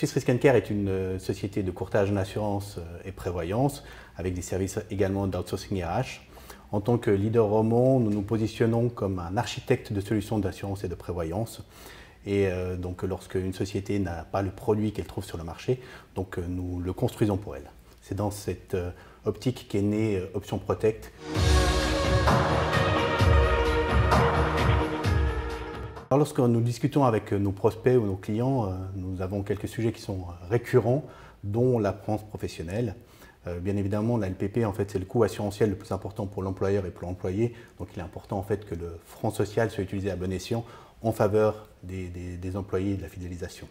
Swiss Risk & Care est une société de courtage en assurance et prévoyance, avec des services également d'outsourcing RH. En tant que leader au monde, nous nous positionnons comme un architecte de solutions d'assurance et de prévoyance. Et donc lorsque une société n'a pas le produit qu'elle trouve sur le marché, donc nous le construisons pour elle. C'est dans cette optique qu'est née Option Protect. Alors, lorsque nous discutons avec nos prospects ou nos clients, nous avons quelques sujets qui sont récurrents, dont l'assurance professionnelle. Bien évidemment, la LPP, en fait, c'est le coût assurantiel le plus important pour l'employeur et pour l'employé. Donc, il est important en fait, que le franc social soit utilisé à bon escient en faveur des employés et de la fidélisation.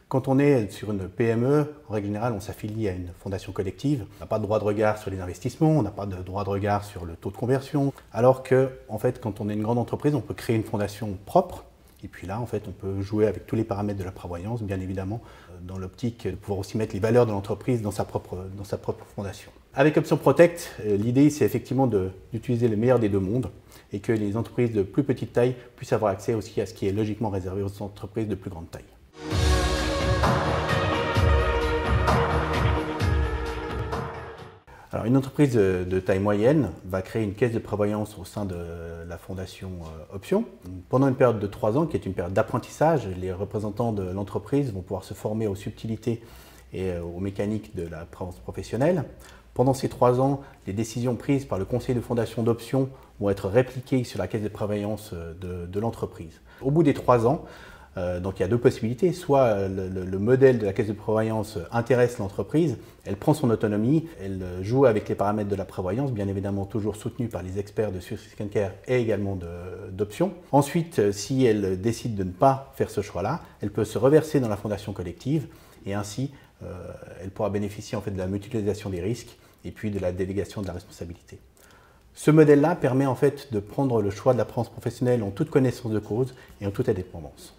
Quand on est sur une PME, en règle générale, on s'affilie à une fondation collective. On n'a pas de droit de regard sur les investissements, on n'a pas de droit de regard sur le taux de conversion. Alors que, en fait, quand on est une grande entreprise, on peut créer une fondation propre. Et puis là, en fait, on peut jouer avec tous les paramètres de la prévoyance, bien évidemment, dans l'optique de pouvoir aussi mettre les valeurs de l'entreprise dans sa propre fondation. Avec Option Protect, l'idée, c'est effectivement d'utiliser le meilleur des deux mondes et que les entreprises de plus petite taille puissent avoir accès aussi à ce qui est logiquement réservé aux entreprises de plus grande taille. Alors, une entreprise de taille moyenne va créer une caisse de prévoyance au sein de la fondation Option. Pendant une période de 3 ans, qui est une période d'apprentissage, les représentants de l'entreprise vont pouvoir se former aux subtilités et aux mécaniques de la prévoyance professionnelle. Pendant ces 3 ans, les décisions prises par le conseil de fondation d'Option vont être répliquées sur la caisse de prévoyance de l'entreprise. Au bout des 3 ans, donc il y a deux possibilités, soit le modèle de la caisse de prévoyance intéresse l'entreprise, elle prend son autonomie, elle joue avec les paramètres de la prévoyance, bien évidemment toujours soutenue par les experts de Swiss Risk & Care et également d'Option. Ensuite, si elle décide de ne pas faire ce choix-là, elle peut se reverser dans la fondation collective et ainsi elle pourra bénéficier en fait de la mutualisation des risques et puis de la délégation de la responsabilité. Ce modèle-là permet en fait de prendre le choix de la prévoyance professionnelle en toute connaissance de cause et en toute indépendance.